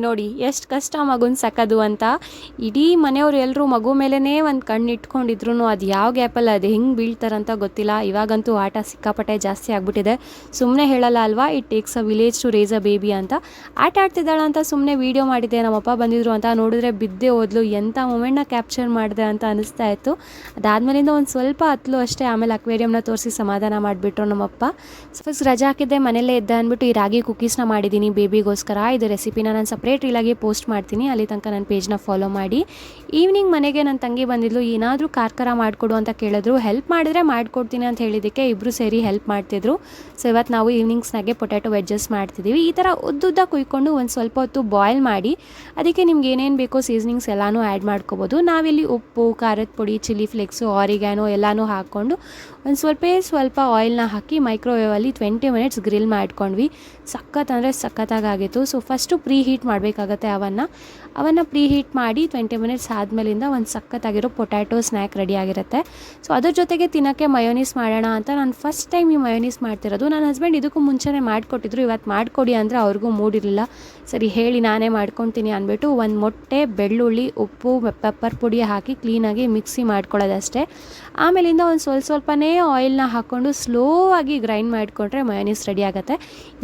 ನೋಡಿ ಎಷ್ಟು ಕಷ್ಟ ಮಗುನ ಸಾಕೋದು ಅಂತ. ಇಡೀ ಮನೆಯವ್ರು ಎಲ್ಲರೂ ಮಗು ಮೇಲೇ ಒಂದು ಕಣ್ಣು ಇಟ್ಕೊಂಡಿದ್ರು ಅದು ಯಾವ ಗ್ಯಾಪಲ್ಲಿ ಅದು ಹೆಂಗೆ ಬೀಳ್ತಾರಂತ ಗೊತ್ತಿಲ್ಲ. ಇವಾಗಂತೂ ಆಟ ಸಿಕ್ಕಾಪಟ್ಟೆ ಜಾಸ್ತಿ ಆಗಿಬಿಟ್ಟಿದೆ. ಸುಮ್ಮನೆ ಹೇಳಲ್ಲ ಅಲ್ವಾ, it takes a village to raise a baby ಅಂತ. ಆಟ ಆಡ್ತಿದ್ದಾಳ ಅಂತ ಸುಮ್ಮನೆ ವೀಡಿಯೋ ಮಾಡಿದ್ದೆ, ನಮ್ಮಪ್ಪ ಬಂದಿದ್ರು ಅಂತ ನೋಡಿದ್ರೆ ಬಿದ್ದೆ ಹೋದ್ಲು. ಎಂಥ ಮೂಮೆಂಟ್ನ ಕ್ಯಾಪ್ಚರ್ ಮಾಡಿದೆ ಅಂತ ಅನಿಸ್ತಾ ಇತ್ತು. ಅದಾದಮೇಲಿಂದ ಒಂದು ಸ್ವಲ್ಪ ಹತ್ತಲು ಅಷ್ಟೇ, ಆಮೇಲೆ ಅಕ್ವೇರಿಯಮ್ನ ತೋರಿಸಿ ಸಮಾಧಾನ ಮಾಡಿಬಿಟ್ರು ನಮ್ಮಪ್ಪ. ಫಸ್ಟ್ ರಜಾ ಹಾಕಿದ್ದೆ, ಮನೇಲೇ ಇದ್ದೆ ಅಂದ್ಬಿಟ್ಟು ಈ ರಾಗಿ ಕುಕ್ಕೀಸ್ನ ಮಾಡಿದ್ದೀನಿ ಬೇಬಿಗೋಸ್ಕರ. ಇದು ರೆಸಿಪಿನ ನಾನು ಸಪ್ರೇಟ್ ರೀಲಾಗಿ ಪೋಸ್ಟ್ ಮಾಡ್ತೀನಿ, ಅಲ್ಲಿ ತನಕ ನನ್ನ ಪೇಜ್ನ ಫಾಲೋ ಮಾಡಿ. ಈವ್ನಿಂಗ್ ಮನೆಗೆ ನನ್ನ ತಂಗಿ ಬಂದಿದ್ಲು, ಏನಾದರೂ ಖಾರ ಮಾಡಿಕೊಡು ಅಂತ ಕೇಳಿದ್ರು. ಹೆಲ್ಪ್ ಮಾಡಿದ್ರೆ ಮಾಡಿಕೊಡ್ತೀನಿ ಅಂತ ಹೇಳಿದ್ದಕ್ಕೆ ಇಬ್ಬರು ಸೇರಿ ಹೆಲ್ಪ್ ಮಾಡ್ತಿದ್ರು. ಸೊ ಇವತ್ತು ನಾವು ಈವ್ನಿಂಗ್ ಸ್ನಾಗೆ ಪೊಟ್ಯಾಟೊ ವೆಜ್ಜಸ್ ಮಾಡ್ತಿದ್ದೀವಿ. ಈ ಥರ ಉದ್ದುದ್ದ ಕುಯ್ಕೊಂಡು ಒಂದು ಸ್ವಲ್ಪ ಹೊತ್ತು ಬಾಯ್ಲ್ ಮಾಡಿ ಅದಕ್ಕೆ ನಿಮ್ಗೆ ಏನೇನು ಬೇಕೋ ಸೀಸನಿಂಗ್ಸ್ ಎಲ್ಲನೂ ಆ್ಯಡ್ ಮಾಡ್ಕೋಬೋದು. ನಾವಿಲ್ಲಿ ಉಪ್ಪು, ಖಾರದ ಪುಡಿ, ಚಿಲ್ಲಿ ಫ್ಲೇಕ್ಸು, ಆರಿಗ್ಯಾನೋ ಎಲ್ಲನೂ ಹಾಕ್ಕೊಂಡು ಒಂದು ಸ್ವಲ್ಪ ಆಯಿಲ್ನ ಹಾಕಿ ಮೈಕ್ರೋವೇವಲ್ಲಿ 20 ಮಿನಿಟ್ಸ್ ಗ್ರಿಲ್ ಮಾಡ್ಕೊಂಡ್ವಿ. ಸಖತ್ ಅಂದರೆ ಸಖತ್ತಾಗಿತ್ತು. ಸೊ ಫಸ್ಟು ಪ್ರೀ ಹೀಟ್ ಮಾಡಬೇಕಾಗತ್ತೆ ಅವನ್ನು ಪ್ರೀ ಹೀಟ್ ಮಾಡಿ 20 ಮಿನಿಟ್ಸ್ ಆದಮೇಲಿಂದ ಒಂದು ಸಖತ್ತಾಗಿರೋ ಪೊಟ್ಯಾಟೊ ಸ್ನ್ಯಾಕ್ ರೆಡಿ ಆಗಿರುತ್ತೆ. ಸೊ ಅದ್ರ ಜೊತೆಗೆ ತಿನ್ನೋಕ್ಕೆ ಮಯೋನೀಸ್ ಮಾಡೋಣ ಅಂತ ನಾನು ಫಸ್ಟ್ ಟೈಮ್ ಈ ಮಯೋನೀಸ್ ಮಾಡ್ತಿರೋದು. ನನ್ನ ಹಸ್ಬೆಂಡ್ ಇದಕ್ಕೂ ಮುಂಚೆನೇ ಮಾಡಿಕೊಟ್ಟಿದ್ರು, ಇವತ್ತು ಮಾಡಿಕೊಡಿ ಅಂದರೆ ಅವ್ರಿಗೂ ಮೂಡಿರಲಿಲ್ಲ. ಸರಿ ಹೇಳಿ ನಾನೇ ಮಾಡ್ಕೊತೀನಿ ಅಂದ್ಬಿಟ್ಟು ಒಂದು ಮೊಟ್ಟೆ, ಬೆಳ್ಳುಳ್ಳಿ, ಉಪ್ಪು, ಪೆಪ್ಪರ್ ಪುಡಿ ಹಾಕಿ ಕ್ಲೀನಾಗಿ ಮಿಕ್ಸಿ ಮಾಡ್ಕೊಳ್ಳೋದಷ್ಟೇ. ಆಮೇಲಿಂದ ಒಂದು ಸ್ವಲ್ಪನೇ ಆಯಿಲ್ನ ಹಾಕ್ಕೊಂಡು ಸ್ಲೋ ಆಗಿ ಗ್ರೈಂಡ್ ಮಾಡಿಕೊಂಡ್ರೆ ಮಯೋನೀಸ್ ರೆಡಿ ಆಗುತ್ತೆ.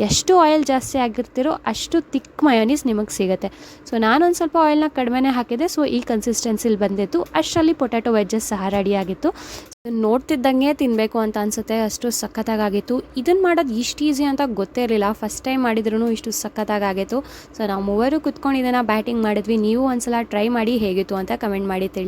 ಎಷ್ಟು ಆಯಿಲ್ ಜಾಸ್ತಿ ಆಗಿರ್ತಿರೋ ಅಷ್ಟು ತಿಕ್ ಮಯೋನೀಸ್ ನಿಮಗೆ ಸಿಗುತ್ತೆ. ಸೊ ನಾನೊಂದು ಸ್ವಲ್ಪ ಆಯಿಲ್ನ ಕಡಿಮೆನೇ ಹಾಕಿದೆ. ಸೊ ಈ ಕನ್ಸಿಸ್ಟೆನ್ಸಿಲಿ ಬಂದಿತ್ತು. ಅಷ್ಟರಲ್ಲಿ ಪೊಟ್ಯಾಟೊ ವೆಜ್ಜಸ್ ಸಹ ರೆಡಿಯಾಗಿತ್ತು. ನೋಡ್ತಿದ್ದಂಗೆ ತಿನ್ನಬೇಕು ಅಂತ ಅನಿಸುತ್ತೆ, ಅಷ್ಟು ಸಖತ್ತಾಗಿತ್ತು. ಇದನ್ನು ಮಾಡೋದು ಇಷ್ಟು ಈಸಿ ಅಂತ ಗೊತ್ತೇ ಇರಲಿಲ್ಲ. ಫಸ್ಟ್ ಟೈಮ್ ಮಾಡಿದ್ರೂ ಇಷ್ಟು ಸಖತ್ತಾಗಿತ್ತು. ಸೊ ನಾವು ಮೂವರು ಕುತ್ಕೊಂಡು ಇದನ್ನು ಬ್ಯಾಟಿಂಗ್ ಮಾಡಿದ್ವಿ. ನೀವು ಒಂದ್ಸಲ ಟ್ರೈ ಮಾಡಿ ಹೇಗಿತ್ತು ಅಂತ ಕಮೆಂಟ್ ಮಾಡಿ ತಿಳಿಸಿ.